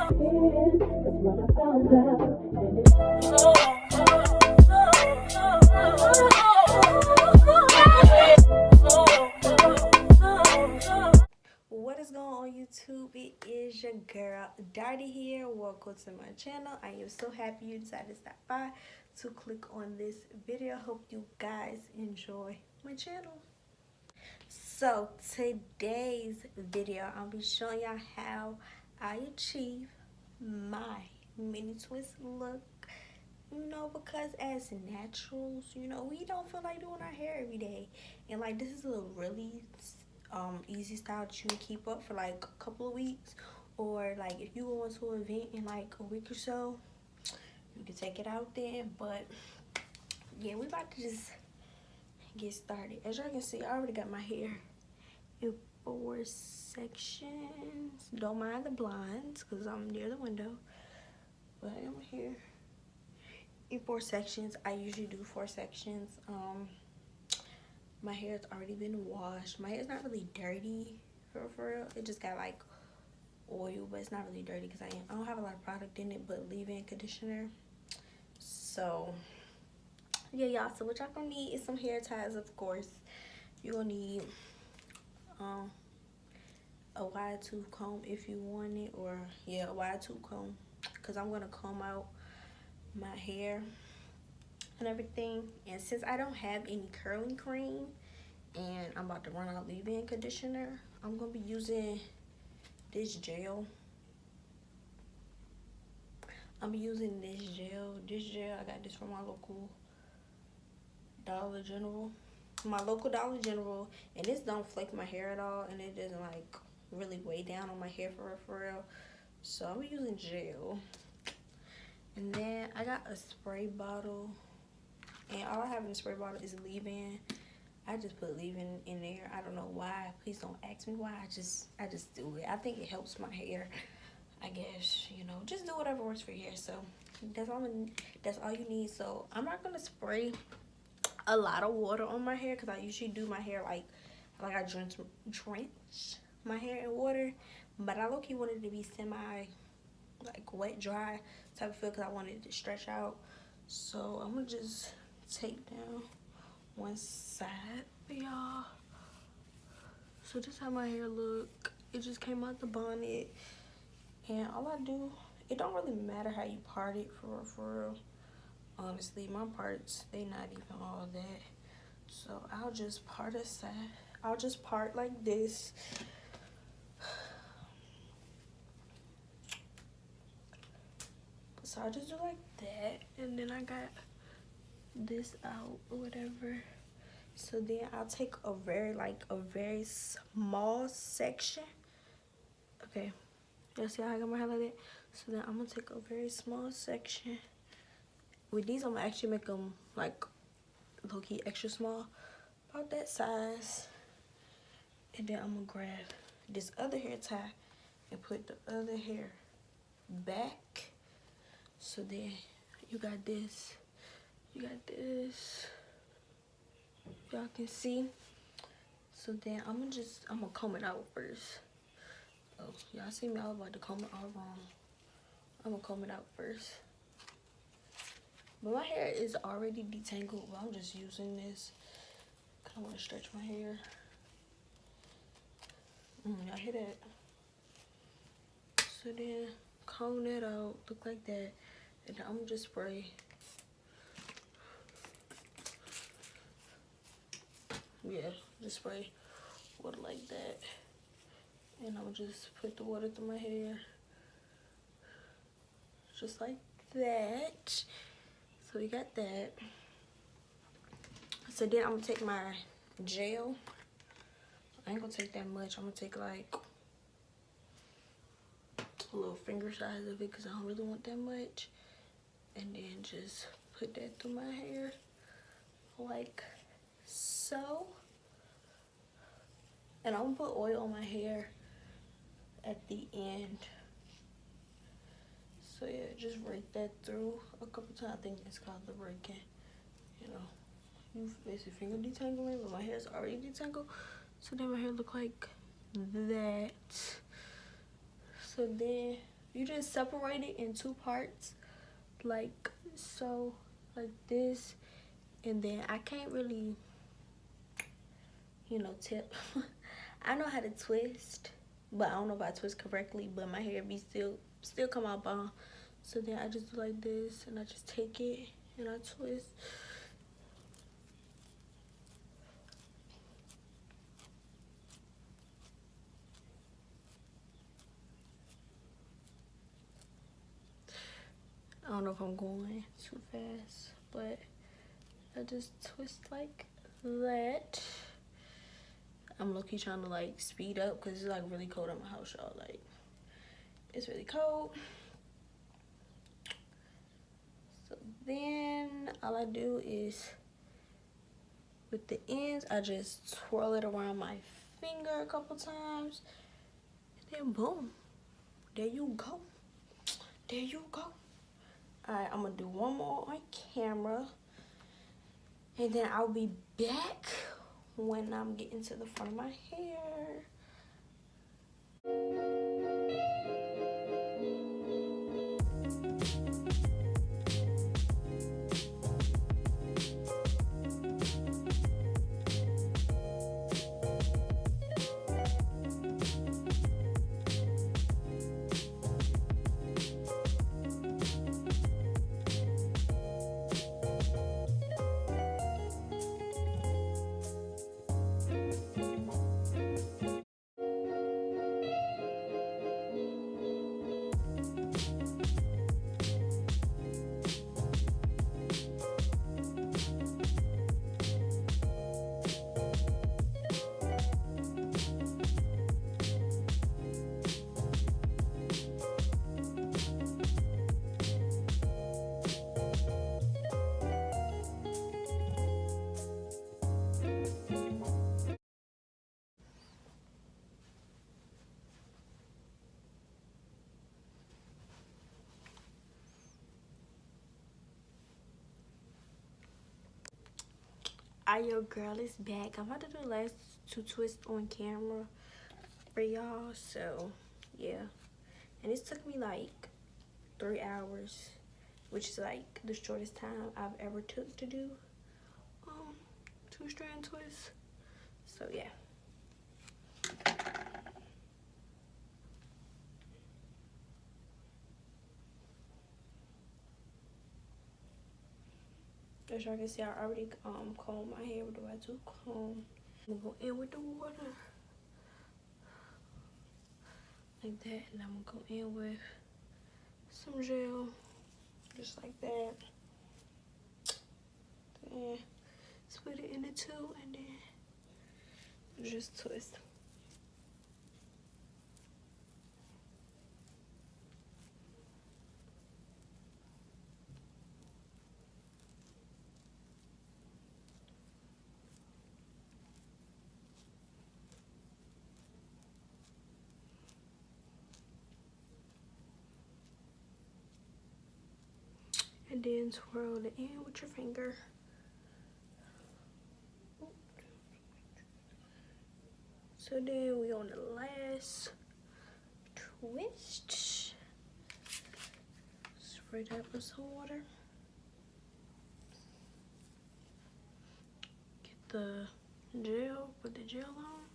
What is going on YouTube? It is your girl Darty here. Welcome to my channel. I am so happy you decided to stop by to click on this video. Hope you guys enjoy my channel. So today's video, I'll be showing y'all how I achieve my mini twist look. You know, because as naturals, you know, we don't feel like doing our hair every day, and like this is a really easy style that you can keep up for like a couple of weeks, or like if you go into an event in like a week or so, you can take it out then. But yeah, we about to just get started. As y'all can see, I already got my hair in 4 sections. Don't mind the blinds because I'm near the window, but I'm here in 4 sections. I usually do 4 sections. My hair's already been washed. My hair's not really dirty for real. It just got like oil, but it's not really dirty because I don't have a lot of product in it but leave-in conditioner. So yeah, y'all, so what y'all gonna need is some hair ties. Of course you're gonna need a wide tooth comb if you want it, or yeah, a wide tooth comb, because I'm gonna comb out my hair and everything. And since I don't have any curling cream and I'm about to run out leave-in conditioner, I'm gonna be using this gel. I got this from my local Dollar General. And this don't flake my hair at all, and it doesn't like really weigh down on my hair for real. So I'm using gel. And then I got a spray bottle, and all I have in the spray bottle is leave-in. I just put leave-in in there. I don't know why. Please don't ask me why. I just do it. I think it helps my hair. I guess, you know, just do whatever works for your hair. So that's all you need. So I'm not gonna spray a lot of water on my hair because I usually do my hair like I drench my hair in water. But I low-key wanted it to be semi like wet dry type of feel because I wanted it to stretch out. So I'm gonna just take down one side for y'all. So this is how my hair look. It just came out the bonnet, and all I do, it don't really matter how you part it for real. Honestly, my parts, they not even all that. So I'll just part aside. I'll just part like this. So I'll just do like that, and then I got this out or whatever. So then I'll take a very small section. Okay, y'all see how I got my hair like that? So then I'm gonna take a very small section. With these, I'm gonna actually make them like low-key extra small, about that size. And then I'm gonna grab this other hair tie and put the other hair back. So then you got this, y'all can see. So then I'm gonna comb it out first. Oh, y'all see me, I was about to comb it all wrong. I'm gonna comb it out first. But my hair is already detangled, but I'm just using this because I want to stretch my hair. Y'all hear that? So then comb that out, look like that. And then I'm gonna just spray. Yeah, just spray water like that. And I'm gonna just put the water through my hair. Just like that. So we got that. So then I'm gonna take my gel. I ain't gonna take that much. I'm gonna take like a little finger size of it because I don't really want that much. And then just put that through my hair like so. And I'm gonna put oil on my hair at the end. So yeah, just rake that through a couple times. I think it's called the raking. You know, you basically finger detangling, but my hair's already detangled. So then my hair look like that. So then you just separate it in two parts, like so, like this, and then I can't really, you know, tip. I know how to twist, but I don't know if I twist correctly, but my hair be still come out bomb. So then I just do like this, and I just take it and I twist. I don't know if I'm going too fast, but I just twist like that. I'm low-key trying to like speed up because it's like really cold in my house, y'all. Like, it's really cold. So then all I do is, with the ends, I just twirl it around my finger a couple times, and then boom, there you go. There you go. All right, I'm gonna do one more on camera, and then I'll be back when I'm getting to the front of my hair. Your girl is back. I'm about to do the last two twists on camera for y'all. So yeah, and this took me like 3 hours, which is like the shortest time I've ever took to do 2-strand twists. So yeah. As y'all can see, I already combed my hair. What do I do? Comb. I'm gonna go in with the water like that, and I'm gonna go in with some gel, just like that. Then split it into two, and then just twist. And then twirl the end with your finger. So then we on the last twist. Spray that with some water. Get the gel, put the gel on.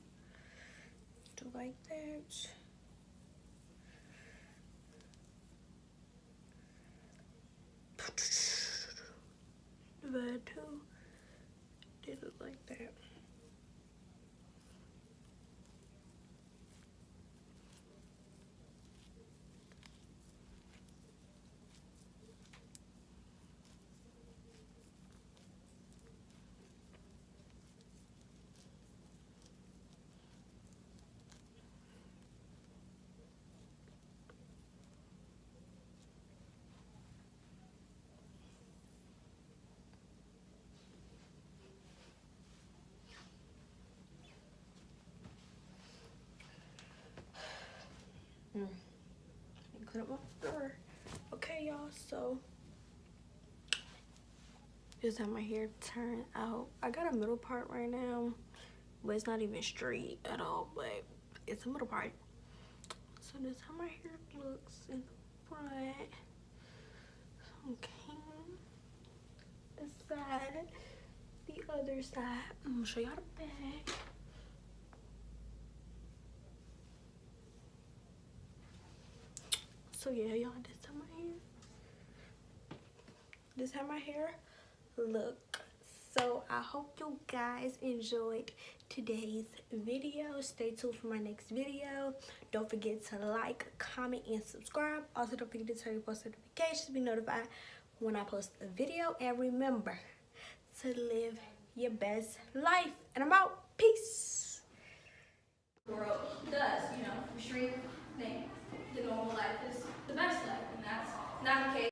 Do like that. Divide two. Did it like that. Clean up my fur. Okay, y'all, so this is how my hair turned out. I got a middle part right now, but it's not even straight at all, but it's a middle part. So this is how my hair looks in the other side. I'm gonna show y'all the back. So yeah, y'all, this how my hair look. So I hope you guys enjoyed today's video. Stay tuned for my next video. Don't forget to like, comment, and subscribe. Also, don't forget to turn your post notifications to be notified when I post a video. And remember to live your best life. And I'm out. Peace. World does, you know, for sure, think the normal life is the best life, and that's not the case.